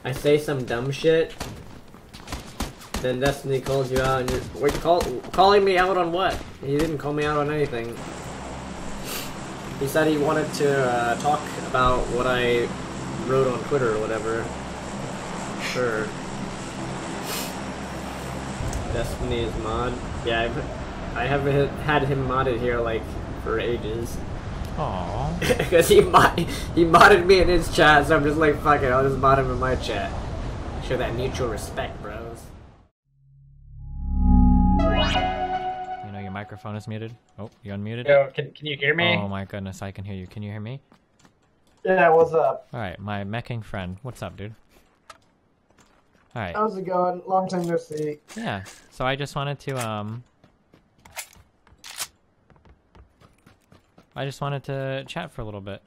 I say some dumb shit, then Destiny calls you out, and you're wait, calling me out on what? He didn't call me out on anything. He said he wanted to talk about what I wrote on Twitter or whatever. Sure. Destiny's mod. Yeah, I haven't had him modded here like for ages. Aww. Because he modded me in his chat, so I'm just like, fuck it, I'll just mod him in my chat. Show that mutual respect, bros. You know your microphone is muted. Oh, you unmuted? Yo, can you hear me? Oh my goodness, I can hear you. Can you hear me? Yeah, what's up? Alright, my meching friend. What's up, dude? Alright. How's it going? Long time no see. Yeah, so I just wanted to, chat for a little bit.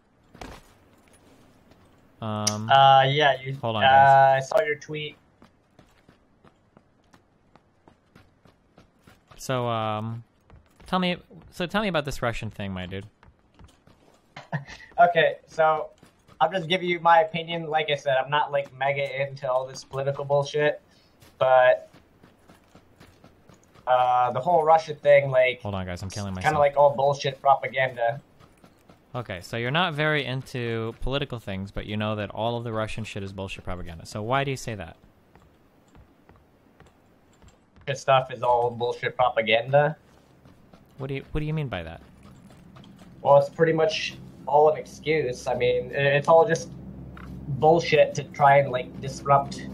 Yeah, you. Hold on, guys. I saw your tweet. So, tell me about this Russian thing, my dude. Okay, so I'll just give you my opinion. Like I said, I'm not like mega into all this political bullshit, but the whole Russia thing, like, Hold on, guys, I'm killing myself. kind of like all bullshit propaganda. Okay, so you're not very into political things, but you know that all of the Russian shit is bullshit propaganda. So why do you say that? This stuff is all bullshit propaganda. What do you mean by that? Well, it's pretty much all an excuse. I mean, it's all just bullshit to try and like disrupt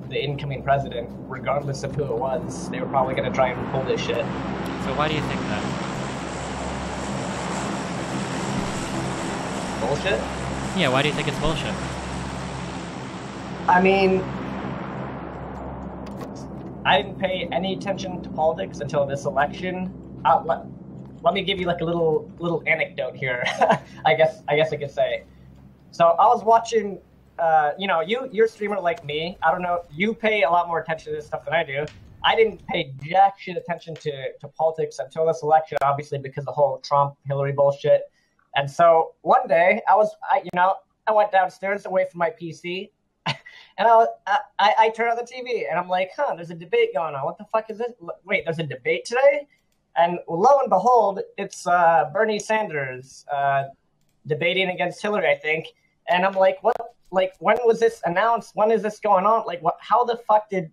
the incoming president, regardless of who it was. They were probably going to try and pull this shit. So why do you think that? Bullshit? Yeah, why do you think it's bullshit? I mean, I didn't pay any attention to politics until this election. Let me give you like a little anecdote here. I guess I could say. So I was watching. You're a streamer like me. I don't know. You pay a lot more attention to this stuff than I do. I didn't pay jack shit attention to politics until this election, obviously because of the whole Trump Hillary bullshit. And so one day I went downstairs away from my PC, and I turned on the TV and I'm like, there's a debate going on. What the fuck is this? Wait, there's a debate today? And lo and behold, it's Bernie Sanders debating against Hillary, I think. And I'm like, what? Like, when was this announced? When is this going on? Like, what? How the fuck did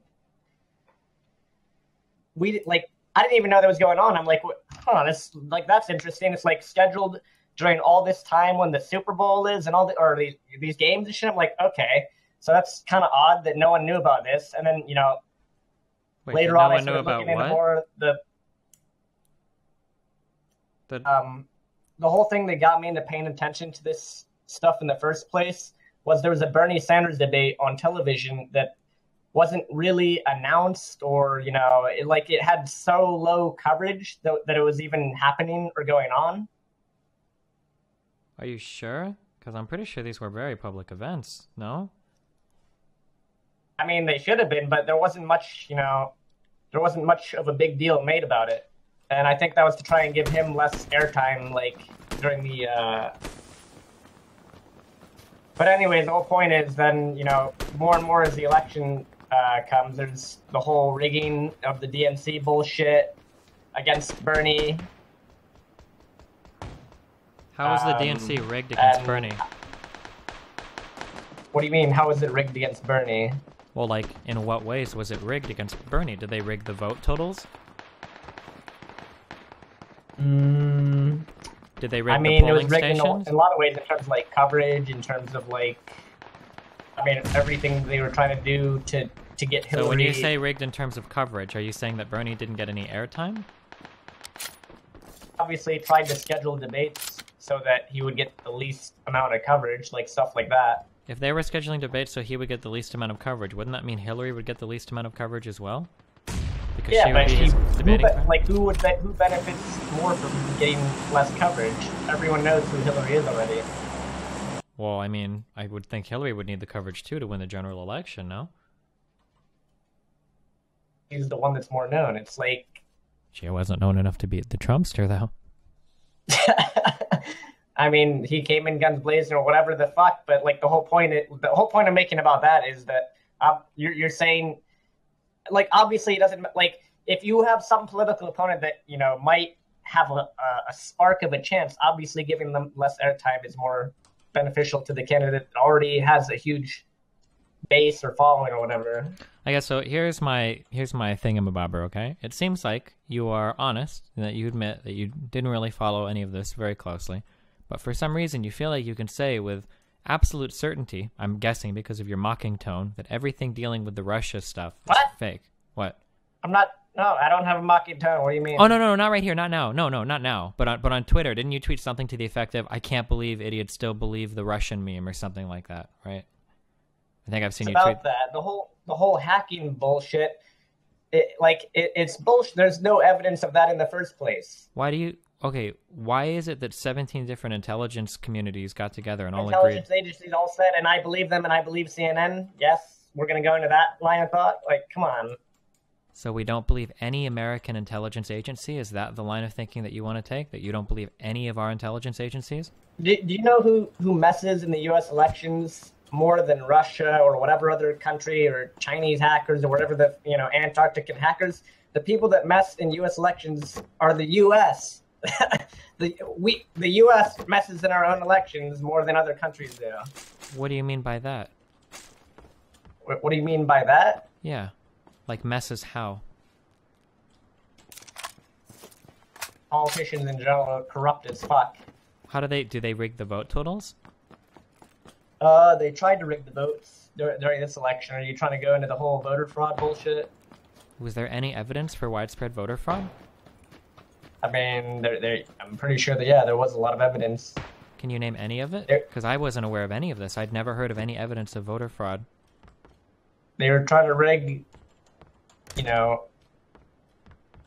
we like? I didn't even know that was going on. I'm like, that's interesting. It's like scheduled during all this time when the Super Bowl is and all these games and shit. I'm like, okay, so that's kind of odd that no one knew about this. And then Wait, later no on, I one knew started about looking into what? more the whole thing that got me into paying attention to this stuff in the first place was there was a Bernie Sanders debate on television that wasn't really announced, or it had so low coverage that it was even happening or going on. Are you sure? Because I'm pretty sure these were very public events, no? I mean, they should have been, but there wasn't much of a big deal made about it. And I think that was to try and give him less airtime, like, during the, But anyways, the whole point is then, more and more as the election comes, there's the whole rigging of the DNC bullshit against Bernie. How is the DNC rigged against Bernie? What do you mean, how is it rigged against Bernie? Well, like, in what ways was it rigged against Bernie? Did they rig the vote totals? Did they rig the it was polling rigged in stations? a lot of ways, in terms of like coverage, in terms of like, everything they were trying to do to get Hillary. So when you say rigged in terms of coverage, are you saying that Bernie didn't get any airtime? Obviously tried to schedule debates so that he would get the least amount of coverage, like stuff like that. If they were scheduling debates so he would get the least amount of coverage, wouldn't that mean Hillary would get the least amount of coverage as well? Because Yeah, she would but be his debating friend? who benefits more from getting less coverage? Everyone knows who Hillary is already. Well, I mean, I would think Hillary would need the coverage too to win the general election, no? He's the one that's more known. It's like... She wasn't known enough to beat the Trumpster, though. I mean, he came in guns blazing or whatever the fuck, but like the whole point I'm making about that is that You're saying, like, obviously it doesn't, like, if you have some political opponent that, you know, might have a spark of a chance, obviously giving them less airtime is more beneficial to the candidate that already has a huge base or following or whatever. I guess so. Here's my thingamabobber, okay? It seems like you are honest and that you admit that you didn't really follow any of this very closely, but for some reason you feel like you can say with absolute certainty, I'm guessing because of your mocking tone, that everything dealing with the Russia stuff is fake. What? I'm not. No, I don't have a mocking tone. What do you mean? Oh, no, not right here. Not now. No, not now. But on Twitter, didn't you tweet something to the effect of, I can't believe idiots still believe the Russian meme or something like that, right? I think I've seen you tweet. About that. The whole hacking bullshit, it's bullshit. There's no evidence of that in the first place. Why is it that 17 different intelligence communities got together and all agreed? Intelligence agencies all said, and I believe them, and I believe CNN. Yes, we're going to go into that line of thought? Like, come on. So we don't believe any American intelligence agency? Is that the line of thinking that you want to take? That you don't believe any of our intelligence agencies? Do you know who messes in the U.S. elections more than Russia or whatever other country, or Chinese hackers or whatever the, you know, Antarctic hackers? The people that mess in U.S. elections are the U.S. the U.S. messes in our own elections more than other countries do. What do you mean by that? What do you mean by that? Yeah. Like messes how? Politicians in general are corrupt as fuck. How do they rig the vote totals? They tried to rig the votes during this election. Are you trying to go into the whole voter fraud bullshit? Was there any evidence for widespread voter fraud? I mean, I'm pretty sure that, yeah, there was a lot of evidence. Can you name any of it? Because I wasn't aware of any of this. I'd never heard of any evidence of voter fraud. They were trying to rig, you know,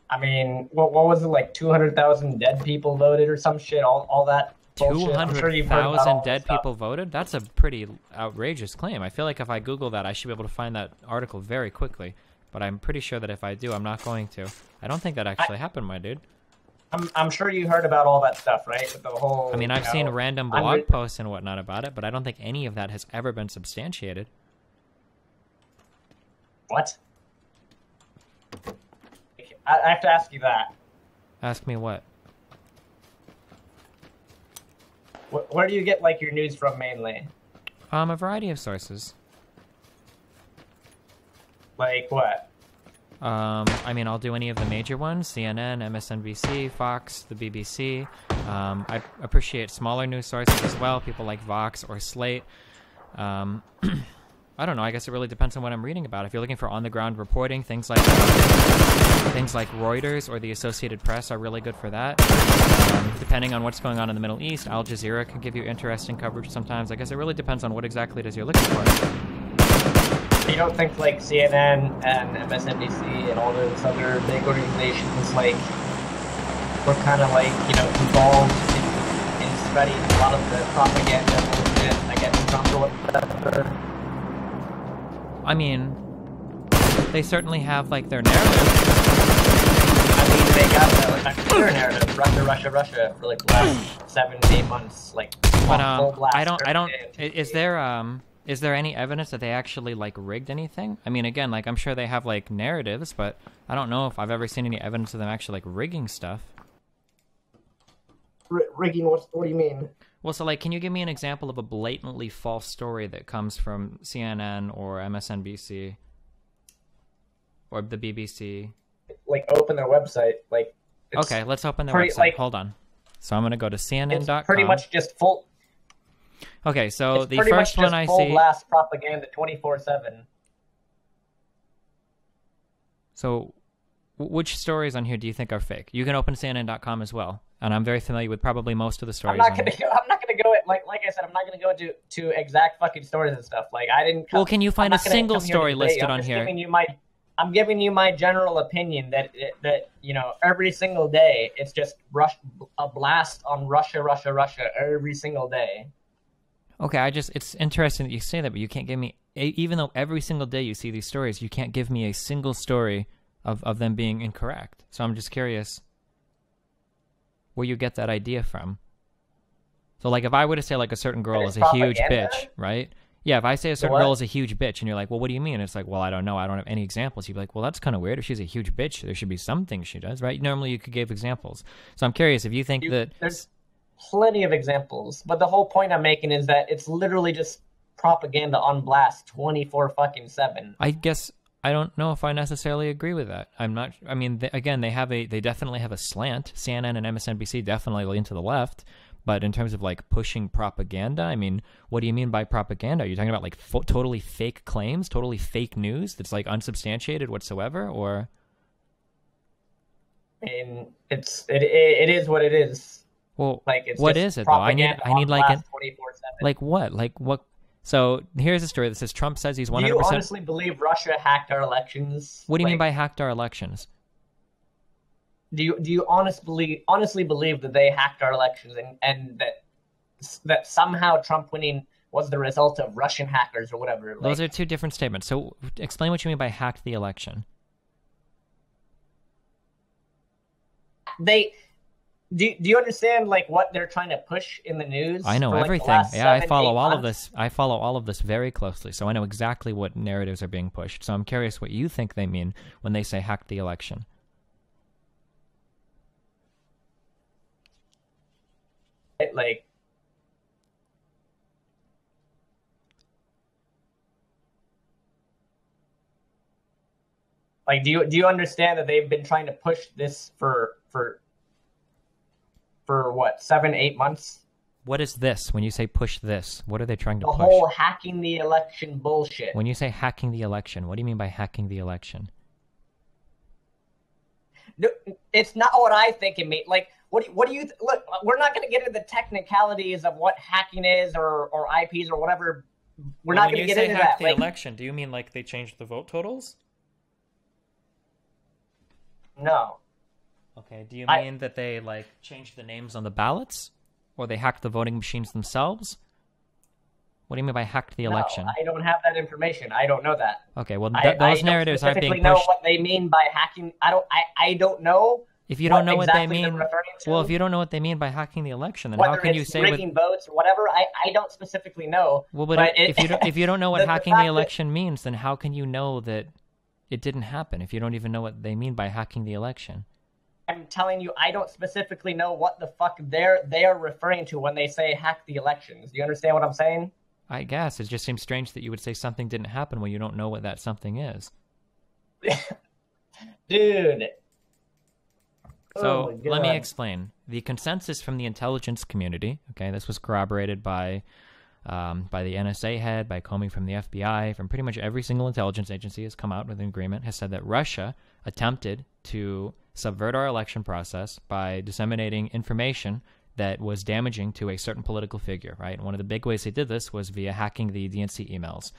I mean, what was it, like 200,000 dead people voted or some shit, all that bullshit. 200,000 dead people voted? That's a pretty outrageous claim. I feel like if I Google that, I should be able to find that article very quickly. But I'm pretty sure that if I do, I'm not going to. I don't think that actually happened, my dude. I'm sure you heard about all that stuff, right? With the whole, I mean, I've seen random blog posts and whatnot about it, but I don't think any of that has ever been substantiated. What? I have to ask you that. Ask me what? Where do you get, like, your news from mainly? A variety of sources. Like what? I mean, I'll do any of the major ones: CNN, MSNBC, Fox, the BBC. I appreciate smaller news sources as well, people like Vox or Slate. I don't know. I guess it really depends on what I'm reading about. If you're looking for on-the-ground reporting, things like Reuters or the Associated Press are really good for that. Depending on what's going on in the Middle East, Al Jazeera can give you interesting coverage sometimes. I guess it really depends on what exactly it is you're looking for. You don't think, like, CNN and MSNBC and all those other big organizations, like, were kind of, like, you know, involved in spreading a lot of the propaganda bullshit against Trump or whatever? I mean, they certainly have, like, their narrative. I mean, they got that clear narrative, Russia, for, like, the last 7 to 8 months, like, full blast. Is there any evidence that they actually, like, rigged anything? I mean, again, like, I'm sure they have, like, narratives, but I don't know if I've ever seen any evidence of them actually, like, rigging stuff. Rigging? What do you mean? Well, so, like, can you give me an example of a blatantly false story that comes from CNN or MSNBC or the BBC? Like, open their website. Like, okay, let's open their website. Like, hold on. So I'm going to go to CNN.com. It's pretty much just full... Okay, so the first one I see... full blast propaganda 24/7. So, which stories on here do you think are fake? You can open CNN.com as well, and I'm very familiar with probably most of the stories. I'm not gonna go like I said, I'm not gonna go to exact fucking stories and stuff. Like, I didn't. Well, can you find a single story listed on here? I'm giving you my general opinion that you know, every single day it's just a blast on Russia every single day. Okay, it's interesting that you say that, but you can't give me, even though every single day you see these stories, you can't give me a single story of them being incorrect. So I'm just curious where you get that idea from. So, like, if I were to say, like, a certain girl is a huge bitch, right? Yeah, if I say a certain what? girl is a huge bitch, and you're like, well, what do you mean? It's like, well, I don't know. I don't have any examples. You'd be like, well, that's kind of weird. If she's a huge bitch, there should be some things she does, right? Normally, you could give examples. So I'm curious if you think that There's plenty of examples, but the whole point I'm making is that it's literally just propaganda on blast 24/7. I guess I don't know if I necessarily agree with that. I'm not. I mean, again, they definitely have a slant. CNN and MSNBC definitely lean to the left. But in terms of like pushing propaganda, I mean, what do you mean by propaganda? Are you talking about like totally fake claims, totally fake news that's like unsubstantiated whatsoever, or? I mean, it is what it is. Well, like it's what just is it though? I need like an 24/7. like what? Like what? So here's a story that says Trump says he's 100%. Do you honestly believe Russia hacked our elections? What do you mean by hacked our elections? Do you honestly believe that they hacked our elections and that somehow Trump winning was the result of Russian hackers or whatever? Like, those are two different statements. So explain what you mean by hacked the election. Do you understand like what they're trying to push in the news? I know for, like, everything. Yeah, I follow all of months? this. I follow all of this very closely, so I know exactly what narratives are being pushed. So I'm curious what you think they mean when they say hacked the election. Like do you understand that they've been trying to push this for what 7-8 months? What is this? When you say push this, what are they trying to push? The whole hacking the election bullshit. When you say hacking the election, what do you mean by hacking the election? No, it's not what I think it means. Like, what do you look? We're not going to get into the technicalities of what hacking is or IPs or whatever. We're not going to get into that. The election, do you mean like they changed the vote totals? No. Okay. Do you mean that they like changed the names on the ballots, or they hacked the voting machines themselves? What do you mean by hacked the election? I don't have that information. I don't know that. Okay, well, those narratives aren't being pushed. I don't specifically know what they mean by hacking. I don't know. If you don't know what they exactly mean, well, if you don't know what they mean by hacking the election, then how can you say rigging votes or whatever? I don't specifically know. Well, but if you don't know what hacking the election means, then how can you know that it didn't happen if you don't even know what they mean by hacking the election? I'm telling you, I don't specifically know what the fuck they're referring to when they say hack the elections. Do you understand what I'm saying? I guess. It just seems strange that you would say something didn't happen when you don't know what that something is. Dude. So let me explain. The consensus from the intelligence community, okay, this was corroborated by the NSA head, by Comey from the FBI, from pretty much every single intelligence agency has come out with an agreement, has said that Russia attempted to subvert our election process by disseminating information that was damaging to a certain political figure, right? And one of the big ways they did this was via hacking the DNC emails,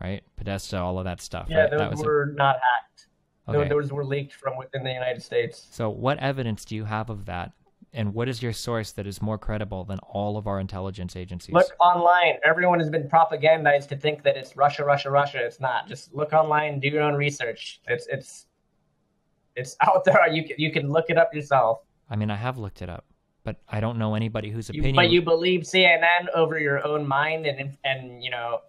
right? Podesta, all of that stuff. Yeah, right? those were not hacked. Okay. Those were leaked from within the United States. So what evidence do you have of that? And what is your source that is more credible than all of our intelligence agencies? Look online. Everyone has been propagandized to think that it's Russia, Russia, Russia. It's not. Just look online, do your own research. It's out there. You can look it up yourself. I mean, I have looked it up, but I don't know anybody whose opinion. But you believe CNN over your own mind, and you know.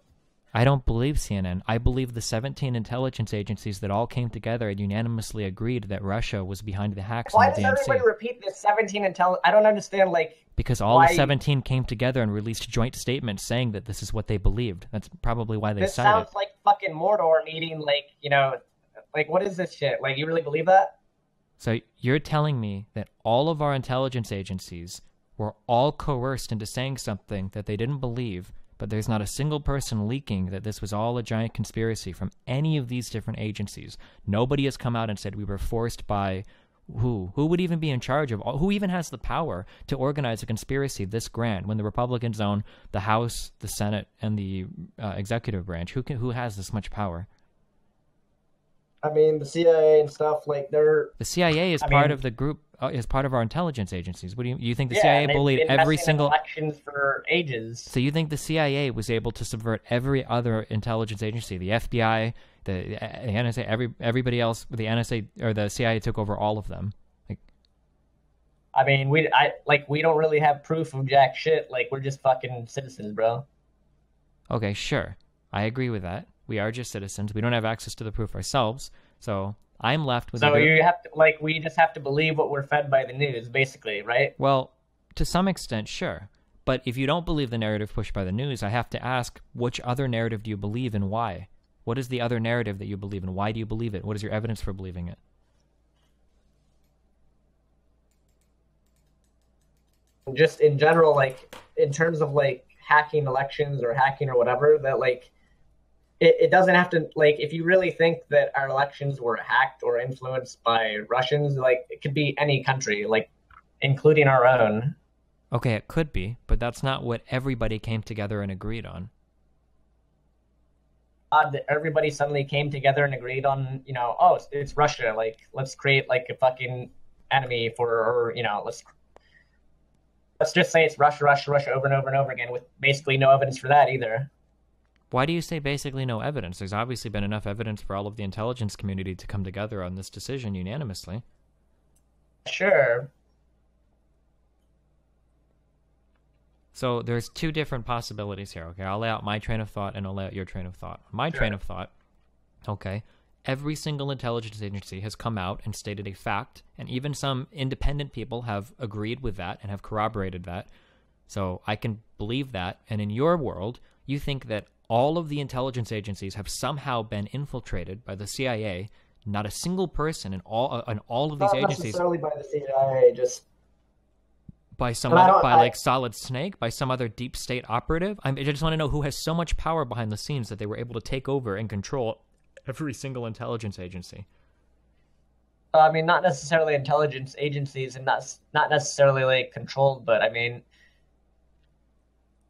I don't believe CNN. I believe the 17 intelligence agencies that all came together and unanimously agreed that Russia was behind the hacks on the DNC. Why does everybody repeat this 17 I don't understand, like... Because all the 17 came together and released joint statements saying that this is what they believed. That's probably why they cited it. This sounds like fucking Mordor meeting, like, you know... Like, what is this shit? Like, you really believe that? So you're telling me that all of our intelligence agencies were all coerced into saying something that they didn't believe, but there's not a single person leaking that this was all a giant conspiracy from any of these different agencies. Nobody has come out and said we were forced by who? Who would even be in charge of, who even has the power to organize a conspiracy this grand when the Republicans own the House, the Senate, and the executive branch? Who has this much power? I mean, the CIA and stuff, like, they're... The CIA is part of the group, is part of our intelligence agencies. What do you think the CIA bullied every single... elections for ages. So you think the CIA was able to subvert every other intelligence agency, the FBI, the NSA, everybody else, the NSA or the CIA took over all of them? Like, I mean, we don't really have proof of jack shit. Like, we're just fucking citizens, bro. Okay, sure. I agree with that. We are just citizens. We don't have access to the proof ourselves. So I'm left with So either... you have to, like, we just have to believe what we're fed by the news, basically, right? Well, to some extent, sure. But if you don't believe the narrative pushed by the news, I have to ask, which other narrative do you believe and why? What is the other narrative that you believe and why do you believe it? What is your evidence for believing it? Just in general, like, in terms of, like, hacking elections or hacking or whatever, that, like, it doesn't have to, like, if you really think that our elections were hacked or influenced by Russians, like, it could be any country, like, including our own. Okay, it could be, but that's not what everybody came together and agreed on. That everybody suddenly came together and agreed on, you know, oh, it's Russia, like, let's create, like, a fucking enemy for, or, you know, let's just say it's Russia, Russia, Russia over and over and over again with basically no evidence for that either. Why do you say basically no evidence? There's obviously been enough evidence for all of the intelligence community to come together on this decision unanimously. Sure. So there's two different possibilities here, okay? I'll lay out my train of thought and I'll lay out your train of thought. My train of thought, okay, every single intelligence agency has come out and stated a fact, and even some independent people have agreed with that and have corroborated that. So I can believe that. And in your world, you think that all of the intelligence agencies have somehow been infiltrated by the CIA. Not a single person in all of these agencies. Not necessarily by the CIA, just by some other, like Solid Snake, by some other deep state operative. I just want to know who has so much power behind the scenes that they were able to take over and control every single intelligence agency. I mean, not necessarily intelligence agencies, and not necessarily like controlled, but I mean,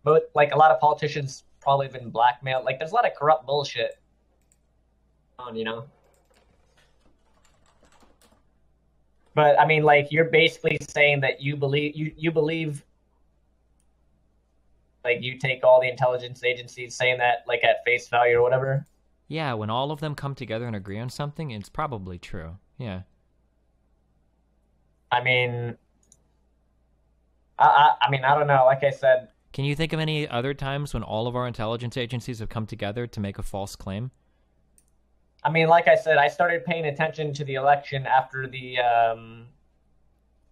but like a lot of politicians probably been blackmailed. Like, there's a lot of corrupt bullshit on, you know. But I mean, like, you're basically saying that you believe, like, you take all the intelligence agencies saying that, like, at face value or whatever. Yeah, when all of them come together and agree on something, it's probably true. Yeah. I mean, I mean, I don't know. Like I said. Can you think of any other times when all of our intelligence agencies have come together to make a false claim? I mean, like I said, I started paying attention to the election after the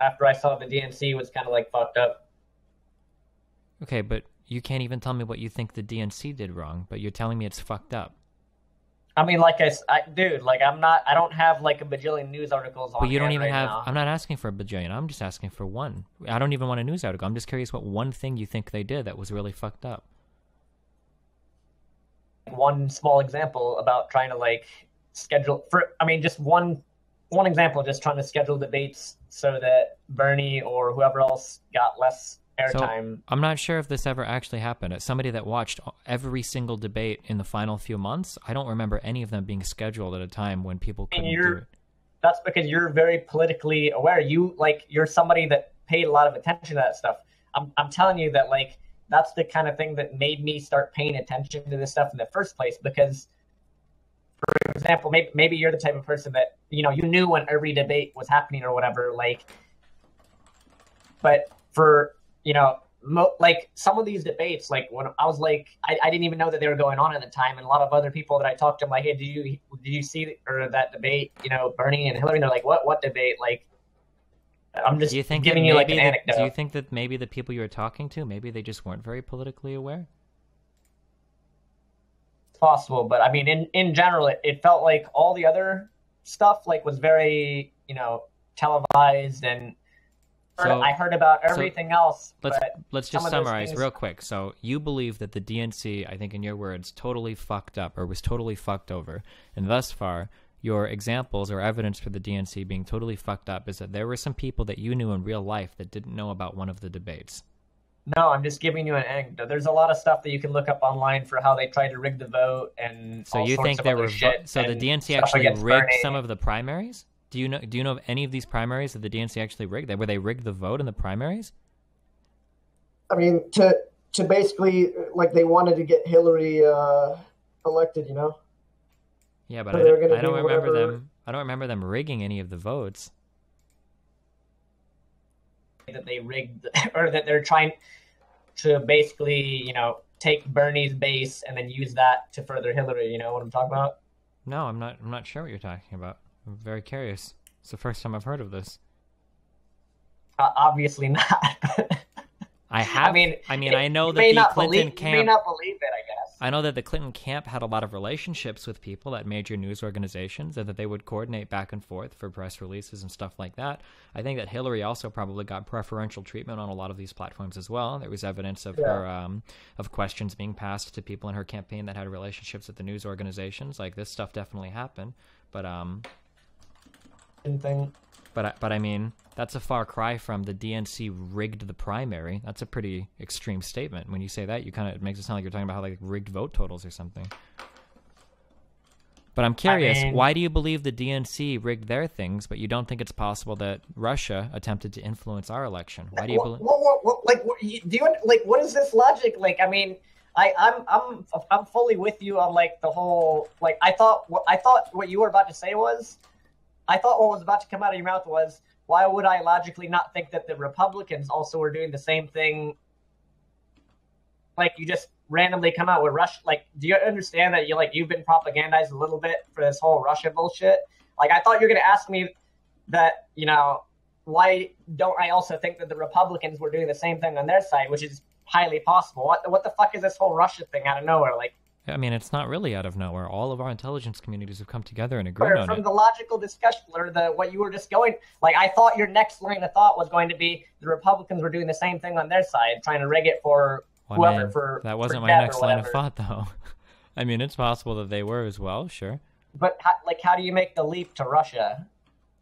after I saw the DNC was kind of like fucked up. Okay, but you can't even tell me what you think the DNC did wrong, but you're telling me it's fucked up. I mean, like dude, like I don't have like a bajillion news articles on. But you don't even right have. now. I'm not asking for a bajillion. I'm just asking for one. I don't even want a news article. I'm just curious what one thing you think they did that was really fucked up. One small example about trying to like schedule for. I mean, just one example, just trying to schedule debates so that Bernie or whoever else got less airtime. So, I'm not sure if this ever actually happened. As somebody that watched every single debate in the final few months, I don't remember any of them being scheduled at a time when people couldn't do it. That's because you're very politically aware. You're somebody that paid a lot of attention to that stuff. I'm telling you that, like, that's the kind of thing that made me start paying attention to this stuff in the first place. Because, for example, maybe you're the type of person that, you know, you knew when every debate was happening or whatever, like, but for, you know, like some of these debates, like when I was like, I didn't even know that they were going on at the time. And a lot of other people that I talked to, I'm like, hey, did you see that debate, you know, Bernie and Hillary? And they're like, what debate? Like, I'm just giving you like an anecdote. Do you think that maybe the people you were talking to, maybe they just weren't very politically aware? It's possible, but I mean, in general, it felt like all the other stuff like was very, you know, televised, and I heard about everything else. Let's just summarize real quick. So you believe that the DNC, I think in your words, totally fucked up or was totally fucked over. And thus far, your examples or evidence for the DNC being totally fucked up is that there were some people that you knew in real life that didn't know about one of the debates. No, I'm just giving you an anecdote. There's a lot of stuff that you can look up online for how they tried to rig the vote and so you think there were so the DNC actually rigged some of the primaries? Do you know of any of these primaries that the DNC actually rigged? Where they rigged the vote in the primaries? I mean, to basically, like, they wanted to get Hillary elected, you know? Yeah, but I don't remember them. I don't remember them rigging any of the votes. That they rigged, or that they're trying to basically, you know, take Bernie's base and then use that to further Hillary. You know what I'm talking about? No, I'm not sure what you're talking about. I'm very curious. It's the first time I've heard of this. Obviously not. I have. I know that the Clinton camp. You may not believe it, I guess. I know that the Clinton camp had a lot of relationships with people at major news organizations, and that they would coordinate back and forth for press releases and stuff like that. I think that Hillary also probably got preferential treatment on a lot of these platforms as well. There was evidence of her of questions being passed to people in her campaign that had relationships with the news organizations. Like, this stuff definitely happened, but But I mean, that's a far cry from the DNC rigged the primary. That's a pretty extreme statement. When you say that, it makes it sound like you're talking about how, like, rigged vote totals or something. But I'm curious, why do you believe the DNC rigged their things, but you don't think it's possible that Russia attempted to influence our election? Why do you believe? What is this logic? Like, I mean, I'm fully with you on, like, the whole, like, I thought what you were about to say was. I thought what was about to come out of your mouth was, why would I logically not think that the Republicans also were doing the same thing? Like, you just randomly come out with Russia. Like, do you understand that you've been propagandized a little bit for this whole Russia bullshit? Like, I thought you were going to ask me that, why don't I also think that the Republicans were doing the same thing on their side, which is highly possible. What the fuck is this whole Russia thing out of nowhere? Like, I mean, it's not really out of nowhere. All of our intelligence communities have come together and agreed on it. From the logical discussion, or what you were just going, like, I thought your next line of thought was going to be the Republicans were doing the same thing on their side, trying to rig it for whoever. That wasn't my next line of thought, though. I mean, it's possible that they were as well, sure. But how do you make the leap to Russia?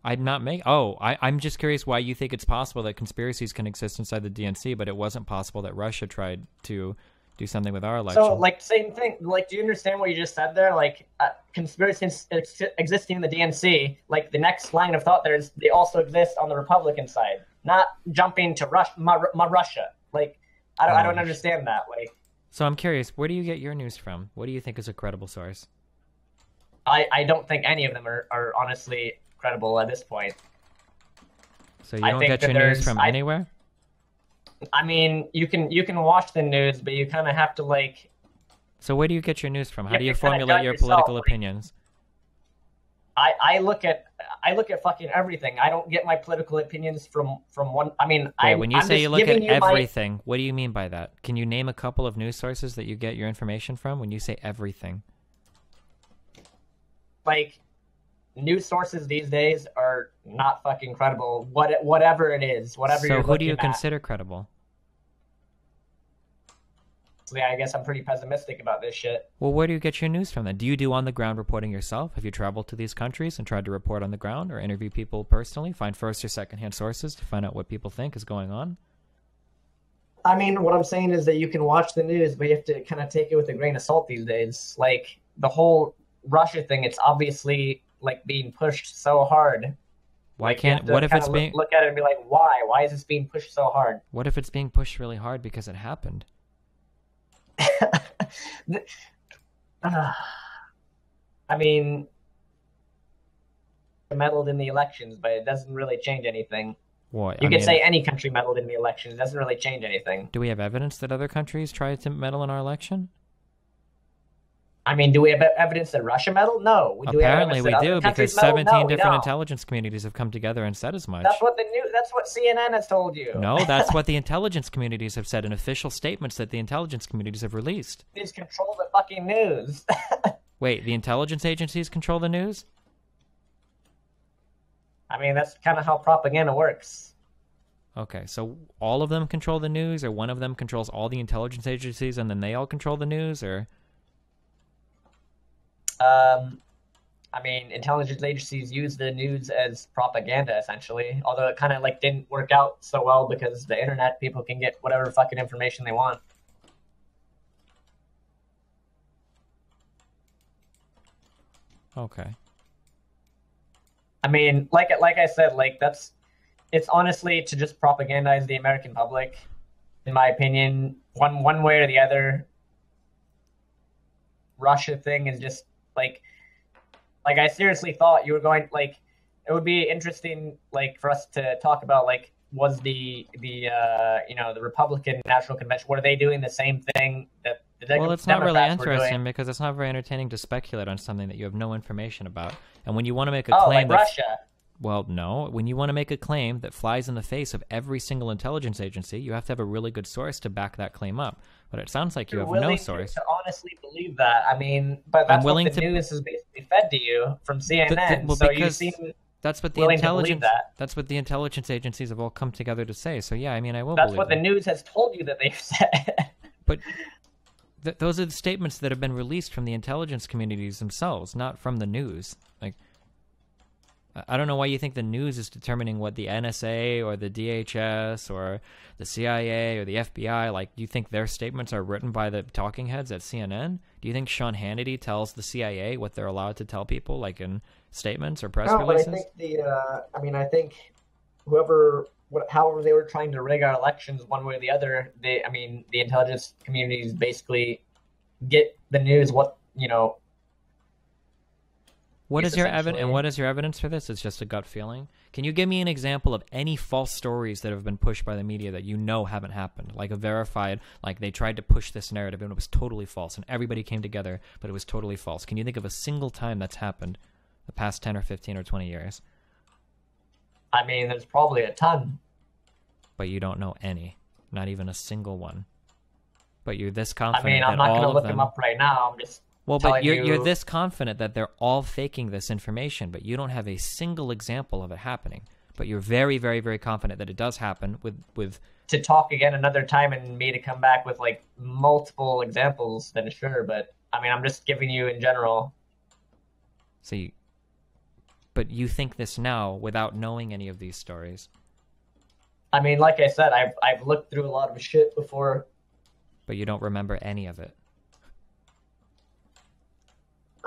I'm just curious why you think it's possible that conspiracies can exist inside the DNC, but it wasn't possible that Russia tried to do something with our election. So, like, same thing. Like, do you understand what you just said there? Like, conspiracies existing in the DNC, like, the next line of thought there is they also exist on the Republican side, not jumping to Russia. Like, I don't understand that. Like, so I'm curious, where do you get your news from? What do you think is a credible source? I don't think any of them are honestly credible at this point. So you don't get your news from anywhere? I mean, you can watch the news, but you kind of have to, like... So where do you get your news from? How do you formulate your political opinions? I look at fucking everything. I don't get my political opinions from one... I mean, when you say you look at everything, what do you mean by that? Can you name a couple of news sources that you get your information from when you say everything? Like, news sources these days are not fucking credible. Whatever it is, whatever you're looking at. So who do you consider credible? Yeah, I guess I'm pretty pessimistic about this shit. Well, where do you get your news from then? Do you do on-the-ground reporting yourself? Have you traveled to these countries and tried to report on the ground or interview people personally, find first or second-hand sources to find out what people think is going on? I mean, what I'm saying is that you can watch the news, but you have to kind of take it with a grain of salt these days. Like, the whole Russia thing, it's obviously, like, being pushed so hard. Why can't... What if it's being... Look at it and be like, why? Why is this being pushed so hard? What if it's being pushed really hard because it happened? I mean, meddled in the elections, but it doesn't really change anything. What? You could say any country meddled in the election. It doesn't really change anything. Do we have evidence that other countries tried to meddle in our election? I mean, do we have evidence that Russia meddled? No. Apparently we do, because 17 different intelligence communities have come together and said as much. That's what that's what CNN has told you. No, that's what the intelligence communities have said in official statements that the intelligence communities have released. These control the fucking news. Wait, the intelligence agencies control the news? I mean, that's kind of how propaganda works. Okay, so all of them control the news, or one of them controls all the intelligence agencies and then they all control the news, or... I mean, intelligence agencies use the news as propaganda, essentially. Although it kind of, like, didn't work out so well because the internet, people can get whatever fucking information they want. Okay. I mean, like I said, like, it's honestly to just propagandize the American public, in my opinion, one way or the other. Russia thing is just, like I seriously thought you were going, like, it would be interesting, like, for us to talk about, like, was the Republican National Convention, were they doing the same thing that Well, it's not really Democrats were interesting doing. because it's not very entertaining to speculate on something that you have no information about. And when you want to make a Oh, claim like that, Russia. well, no, when you want to make a claim that flies in the face of every single intelligence agency, you have to have a really good source to back that claim up. But it sounds like you You're have no willing source. to honestly believe that. I mean, but I'm that's what willing the to- news is basically fed to you from CNN. Well, So you because seem that's what the willing to believe intelligence that. that's what the intelligence agencies have all come together to say. So yeah, I mean, I will That's believe what the them. news has told you that they've said. But those are the statements that have been released from the intelligence communities themselves, not from the news. Like, I don't know why you think the news is determining what the NSA or the DHS or the CIA or the FBI, like, do you think their statements are written by the talking heads at CNN? Do you think Sean Hannity tells the CIA what they're allowed to tell people, like in statements or press No, but I releases? think I think however they were trying to rig our elections one way or the other, The intelligence communities basically get the news. What What Yes, is your evidence? essentially. And what is your evidence for this? It's just a gut feeling. Can you give me an example of any false stories that have been pushed by the media that you know haven't happened? Like a verified, like they tried to push this narrative and it was totally false, and everybody came together, but it was totally false. Can you think of a single time that's happened the past 10 or 15 or 20 years? I mean, there's probably a ton. But you don't know any, not even a single one. But you're this I confident mean, I'm that not going all to of look them. them up right now. I'm just Well, but telling you're you- this confident that they're all faking this information, but you don't have a single example of it happening. But you're very, very, very confident that it does happen with to talk again another time and me to come back with like multiple examples, then sure. But I mean, I'm just giving you in general. so you, but you think this now without knowing any of these stories. I mean, like I said, I've looked through a lot of shit before. But you don't remember any of it.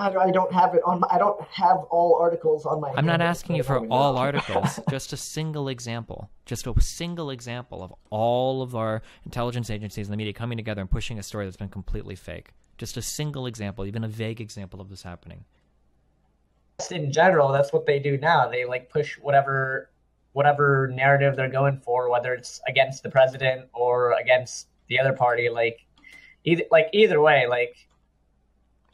I don't have it on. I don't have all articles on my. I'm not hand asking you for right all now. articles, just a single example. Just a single example of all of our intelligence agencies and the media coming together and pushing a story that's been completely fake. Just a single example, even a vague example of this happening. In general, that's what they do now. They like push whatever narrative they're going for, whether it's against the president or against the other party. Either way, like.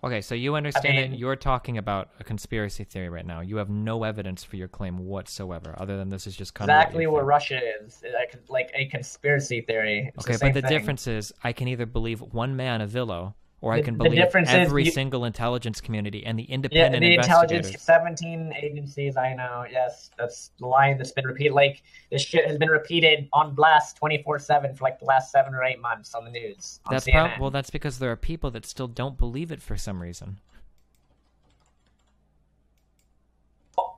Okay, so you understand mean- that you're talking about a conspiracy theory right now. You have no evidence for your claim whatsoever, other than this is just kind Exactly of what Russia is, like a conspiracy theory. It's Okay, the same but the thing. difference is I can either believe one man, Avilo, or I The- can the believe difference is every you- single intelligence community and the Yeah, independent the investigators. intelligence, 17 agencies, I know. Yes, that's the line that's been repeated. Like, this shit has been repeated on blast 24/7 for like the last 7 or 8 months on the news. On That's CNN. well, that's because there are people that still don't believe it for some reason.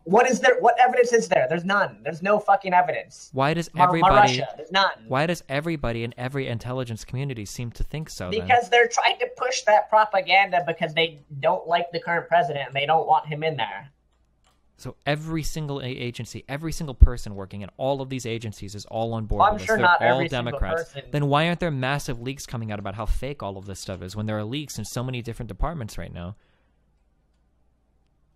What is there? What evidence is there? There's none. There's no fucking evidence. Why does Mar- everybody? Russia, there's none. Why does everybody in every intelligence community seem to think so? then? Because they're trying to push that propaganda because they don't like the current president and they don't want him in there. So every single agency, every single person working in all of these agencies is all on board Well, I'm with this. sure They're not all every single Democrats. person. Then why aren't there massive leaks coming out about how fake all of this stuff is when there are leaks in so many different departments right now?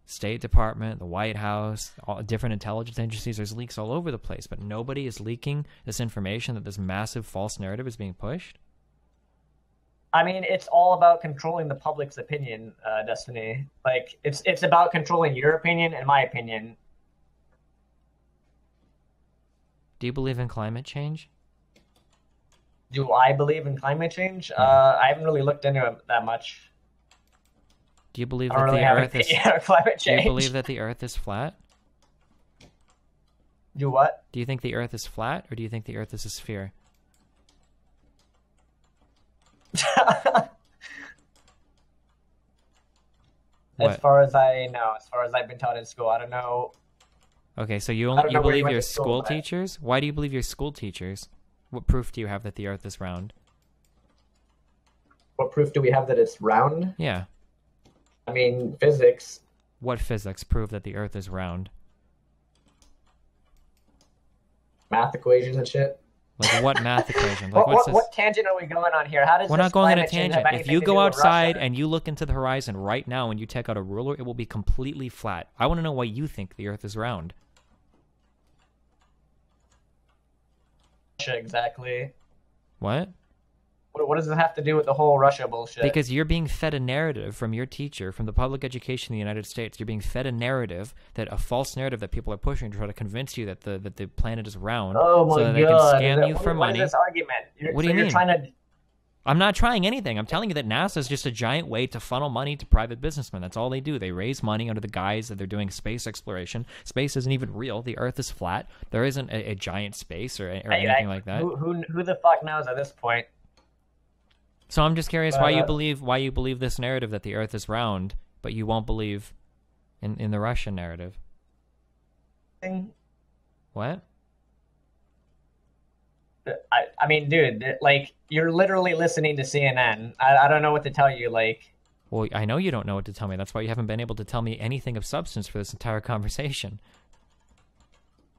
State Department, the White House, all different intelligence agencies, there's leaks all over the place, but nobody is leaking this information that this massive false narrative is being pushed? I mean, it's all about controlling the public's opinion, Destiny. Like, it's about controlling your opinion and my opinion. Do you believe in climate change? Do I believe in climate change? I haven't really looked into it that much. Do you believe I don't that really the have an Earth is? opinion on climate Do you change. believe that the Earth is flat? Do what? Do you think the Earth is flat, or do you think the Earth is a sphere? As What? far as I know, as far as I've been taught in school, I don't know. Okay, so you I only don't you know where you believe went your to school, school but- teachers? Why do you believe your school teachers? What proof do you have that the Earth is round? What proof do we have that it's round? Yeah. I mean, physics. What physics prove that the Earth is round? Math equations and shit. Like what math equation? Like What, what's what, this? what tangent are we going on here? How does We're this not going on a climate change tangent. have If anything you to go do with outside Russia? and you look into the horizon right now and you take out a ruler, it will be completely flat. I want to know why you think the Earth is round. Russia, exactly. What? What does this have to do with the whole Russia bullshit? Because you're being fed a narrative from your teacher, from the public education in the United States. You're being fed a narrative, a false narrative that people are pushing to try to convince you that the planet is round, oh my so that they God. can scam you for What money. is this argument? What do you mean? You're trying to... I'm not trying anything. I'm telling you that NASA is just a giant way to funnel money to private businessmen. That's all they do. They raise money under the guise that they're doing space exploration. Space isn't even real. The Earth is flat. There isn't a giant space or anything like that. Who the fuck knows at this point? So I'm just curious why you believe this narrative that the Earth is round, but you won't believe in the Russian narrative. What? I mean, dude, like, you're literally listening to CNN. I don't know what to tell you, like... Well, I know you don't know what to tell me. That's why you haven't been able to tell me anything of substance for this entire conversation.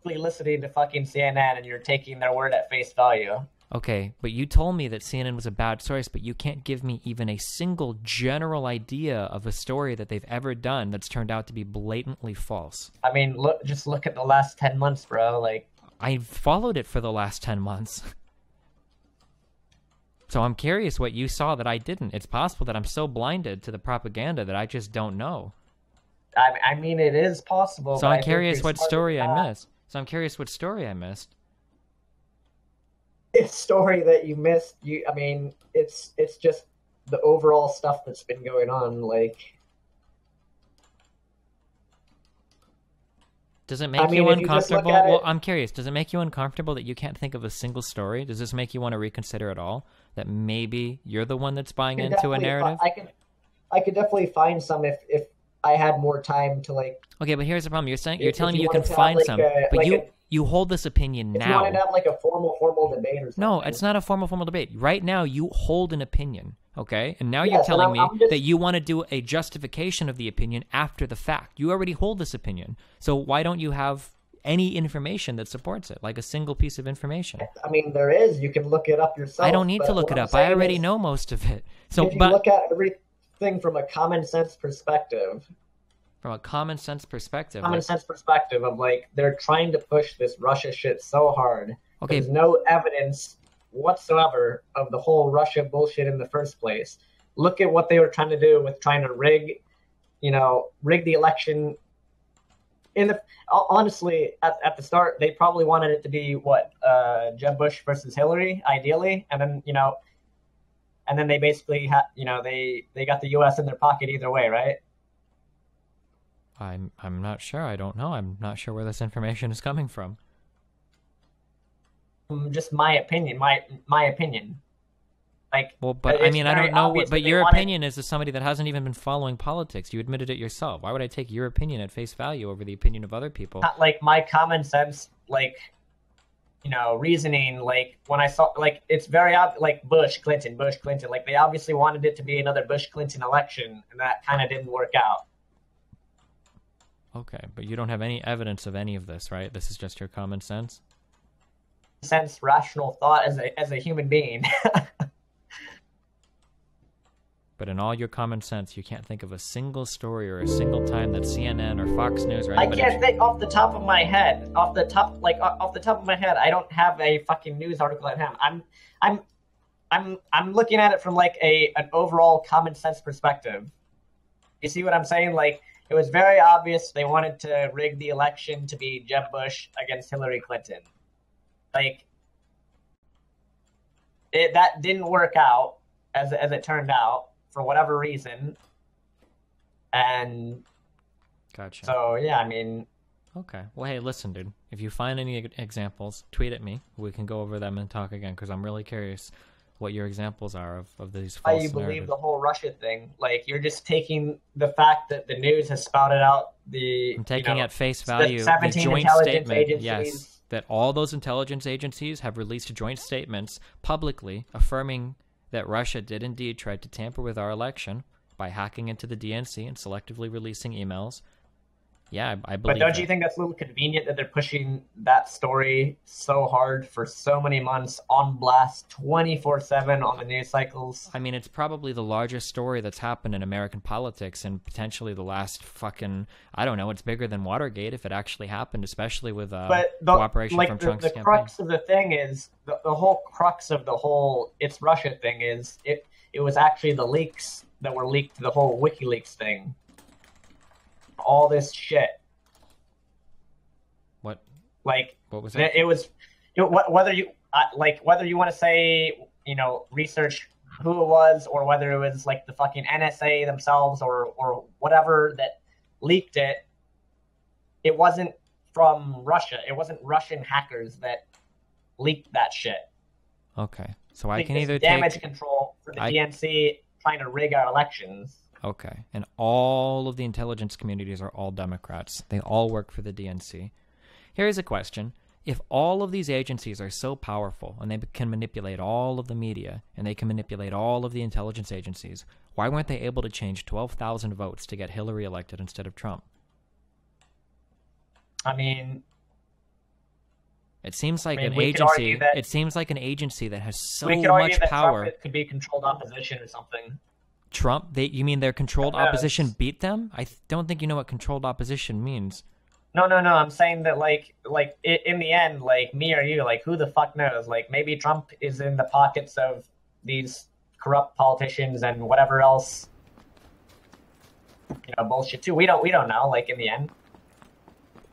Listening to fucking CNN and you're taking their word at face value. Okay, but you told me that CNN was a bad source, but you can't give me even a single general idea of a story that they've ever done that's turned out to be blatantly false. I mean, just look at the last 10 months, bro, like... I followed it for the last 10 months. So I'm curious what you saw that I didn't. It's possible that I'm so blinded to the propaganda that I just don't know. I mean, it is possible. So I'm curious what story I missed. It's story that you missed. I mean, it's just the overall stuff that's been going on, like... Does it make you uncomfortable? Well, I'm curious. Does it make you uncomfortable that you can't think of a single story? Does this make you want to reconsider at all? That maybe you're the one that's buying into a narrative? I could definitely find some if I had more time to, like... Okay, but here's the problem. You're telling me you can find some, but you hold this opinion now. If you wanted to have like a formal debate or something. No, it's not a formal debate. Right now, you hold an opinion, okay? And now you're telling me that you want to do a justification of the opinion after the fact. You already hold this opinion. So why don't you have any information that supports it, like a single piece of information? I mean, there is. You can look it up yourself. I don't need to look it up. I already know most of it. So, if you look at everything from a common sense perspective... From a common sense perspective. Of like, they're trying to push this Russia shit so hard. Okay. There's no evidence whatsoever of the whole Russia bullshit in the first place. Look at what they were trying to do with trying to rig the election. Honestly, at the start, they probably wanted it to be Jeb Bush versus Hillary, ideally, and then they basically they got the U.S. in their pocket either way, right? I'm not sure. I don't know. I'm not sure where this information is coming from. Just my opinion. My opinion. Like, well, but I mean, I don't know. But your opinion is as somebody that hasn't even been following politics. You admitted it yourself. Why would I take your opinion at face value over the opinion of other people? Not like my common sense, like, reasoning. Like when I saw, like, it's very like Bush Clinton. Like they obviously wanted it to be another Bush Clinton election, and that kind of didn't work out. Okay, but you don't have any evidence of any of this, right? This is just your common sense? Rational thought as a human being. But in all your common sense, you can't think of a single story or a single time that CNN or Fox News or anybody... I can't think off the top of my head. Off the top of my head, I don't have a fucking news article at hand. I'm looking at it from like an overall common sense perspective. You see what I'm saying? Like, it was very obvious they wanted to rig the election to be Jeb Bush against Hillary Clinton. Like, that didn't work out as it turned out for whatever reason. And gotcha. So yeah, I mean. Okay. Well, hey, listen, dude. If you find any examples, tweet at me. We can go over them and talk again because I'm really curious what your examples are of these false narratives. Why you believe the whole Russia thing? Like, you're just taking the fact that the news has spouted out I'm taking at face value the joint statement. Yes, that all those intelligence agencies have released joint statements publicly affirming that Russia did indeed try to tamper with our election by hacking into the DNC and selectively releasing emails. Yeah, I believe But don't that. you think that's a little convenient that they're pushing that story so hard for so many months on blast 24/7 on the news cycles? I mean, it's probably the largest story that's happened in American politics and potentially the last fucking, I don't know, it's bigger than Watergate if it actually happened, especially with cooperation from Trump's the campaign. crux of the thing is, the whole crux of the whole it's Russia thing is, it was actually the leaks that were leaked to the whole WikiLeaks thing. All this shit. What? Like, What was that? it was, whether you want to say, you know, research who it was, or whether it was like the fucking NSA themselves or whatever that leaked it, it wasn't from Russia. It wasn't Russian hackers that leaked that shit. Okay. So I can It's either damage take... control for the DNC trying to rig our elections. Okay. And all of the intelligence communities are all Democrats. They all work for the DNC. Here's a question. If all of these agencies are so powerful and they can manipulate all of the media and they can manipulate all of the intelligence agencies, why weren't they able to change 12,000 votes to get Hillary elected instead of Trump? I mean, it seems like an we could argue agency. that- It seems like an agency that has so we could argue much that power. Trump could be controlled opposition or something. Trump? You mean their controlled Yes. opposition beat them? I don't think you know what controlled opposition means. No. I'm saying that, in the end, like, me or you, like, who the fuck knows? Like, maybe Trump is in the pockets of these corrupt politicians and whatever else, you know, bullshit too. We don't know. Like, in the end,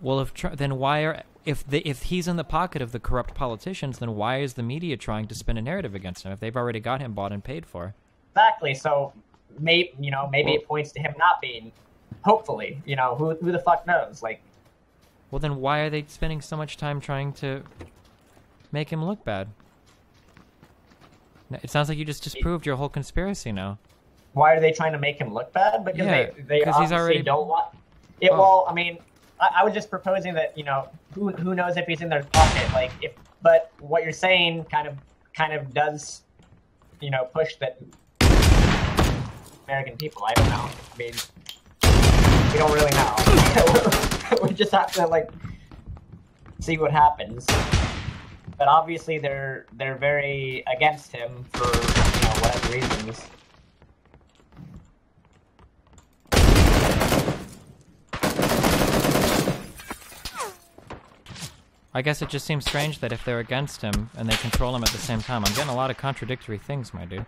Well, then why are if he's in the pocket of the corrupt politicians, then why is the media trying to spin a narrative against him if they've already got him bought and paid for? exactly. So, maybe it points to him not being. Hopefully, you know, who the fuck knows? Like, Well, then why are they spending so much time trying to make him look bad? It sounds like you just disproved your whole conspiracy now. why are they trying to make him look bad? Because Yeah, they 'cause he's obviously already- don't want it. Oh. Well, I mean, I was just proposing that, you know, who knows if he's in their pocket? Like, but what you're saying kind of does, you know, push that American people. I don't know. I mean, we don't really know. We just have to, like, see what happens. But obviously, they're very against him for, you know, whatever reasons. I guess it just seems strange that if they're against him and they control him at the same time, I'm getting a lot of contradictory things, my dude.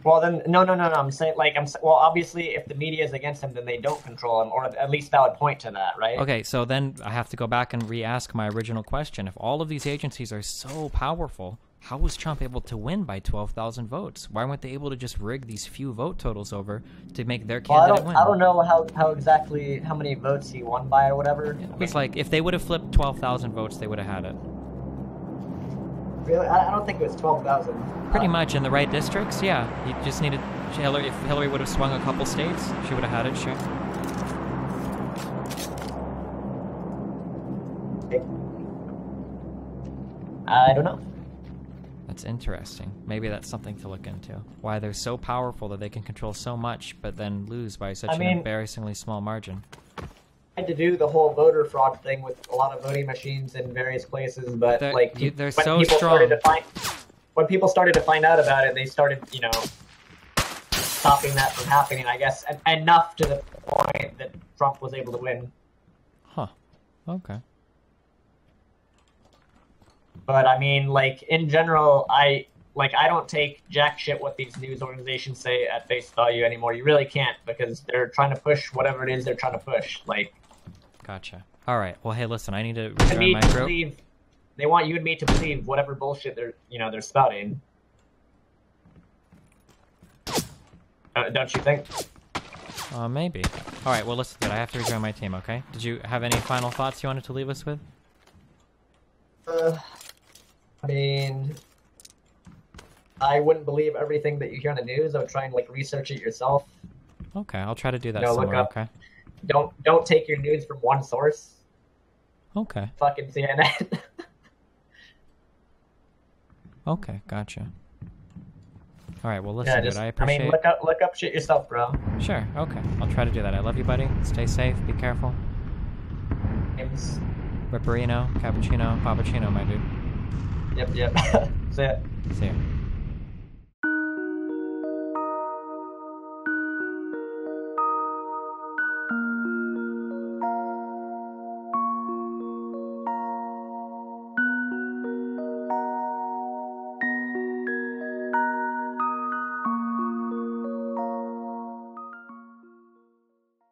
Well, then, no. I'm saying, well, obviously, if the media is against him, then they don't control him, or at least that would point to that, right? Okay, so then I have to go back and re-ask my original question. If all of these agencies are so powerful, how was Trump able to win by 12,000 votes? Why weren't they able to just rig these few vote totals over to make their Well, candidate win? I don't know how exactly how many votes he won by or whatever. It's like, if they would have flipped 12,000 votes, they would have had it. Really, I don't think it was 12,000. Pretty much in the right districts, yeah. You just needed Hillary. If Hillary would have swung a couple states, she would have had it, sure. I don't know. That's interesting. Maybe that's something to look into. Why they're so powerful that they can control so much, but then lose by such an embarrassingly small margin. I had to do the whole voter fraud thing with a lot of voting machines in various places, but They're when so people strong. when people started to find out about it, they started, you know, stopping that from happening. I guess enough to the point that Trump was able to win. Huh. Okay. But I mean, like, in general, I don't take jack shit what these news organizations say at face value anymore. You really can't, because they're trying to push whatever it is they're trying to push. Like, Gotcha. All right. Well, hey, listen, I need to they rejoin need my to group. believe, they want you and me to believe whatever bullshit they're spouting. Don't you think? Maybe. All right. Well, listen, I have to rejoin my team. Okay. Did you have any final thoughts you wanted to leave us with? I mean, I wouldn't believe everything that you hear on the news. I would try and, like, research it yourself. Okay, I'll try to do that No, look somewhere. up. Okay. Don't take your news from one source. Okay. Fucking CNN. Okay. Gotcha. All right. Well, listen, Yeah, dude, I appreciate. mean, look up shit yourself, bro. Sure. Okay. I'll try to do that. I love you, buddy. Stay safe. Be careful. James. Ripperino, cappuccino, pappuccino, my dude. Yep. See ya. See ya.